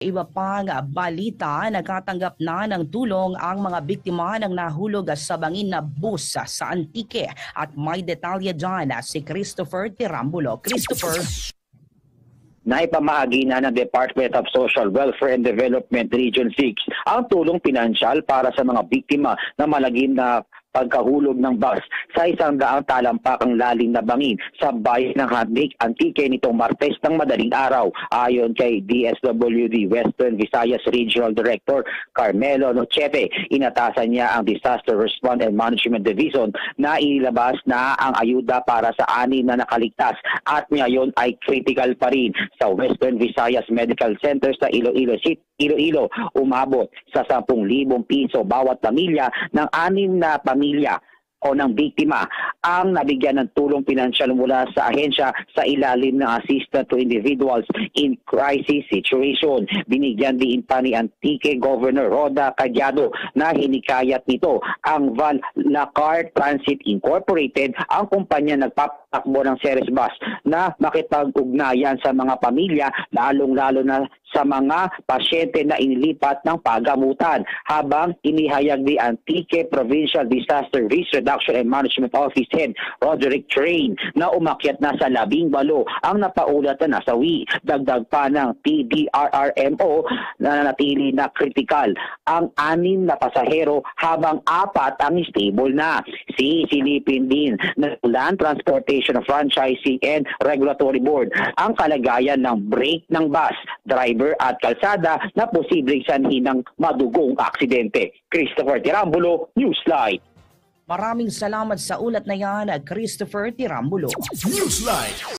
Iba pang balita, nagkatanggap na ng tulong ang mga biktima ng nahulog sa bangin na bus sa Antique. At may detalye dyan si Christopher Tirambulo. Christopher. Naipamahagi na ng Department of Social Welfare and Development Region 6 ang tulong pinansyal para sa mga biktima ng malagim na pagkahulog ng bus sa 100 talampakang lalim na bangin sa bayan ng Antique nitong Martes ng madaling araw. Ayon kay DSWD Western Visayas Regional Director Carmelo Nochepe, inatasan niya ang Disaster Response and Management Division na inilabas na ang ayuda para sa 6 na nakaligtas at ngayon ay critical pa rin sa Western Visayas Medical Center sa Iloilo City. Iloilo, umabot sa 10,000 piso bawat pamilya ng 6 na pamilya o ng biktima ang nabigyan ng tulong pinansyal mula sa ahensya sa ilalim ng Assistance to Individuals in Crisis Situation. Binigyan din pa ni Antique Governor Roda Cadiado na hinikayat nito ang Val Lacar Transit Incorporated, ang kumpanya nagpapatakbo ng Ceres Bus, na makipag-ugnayan sa mga pamilya, lalong-lalo na sa mga pasyente na inilipat ng pagamutan, habang inihayag ni Antique Provincial Disaster Risk Reduction and Management Office Head Roderick Train na umakyat na sa 18 ang napaulat na nasawi. Dagdag pa ng PDRRMO na nanatili na kritikal ang 6 na pasahero habang 4 ang stable na. Sisilipin din ng Land Transportation Franchising and Regulatory Board ang kalagayan ng brake ng bus, driver at kalsada na posibleng sanhi ng madugong aksidente. Christopher Tirambulo, Newsline. Maraming salamat sa ulat na yan, Christopher Tirambulo. Newsline.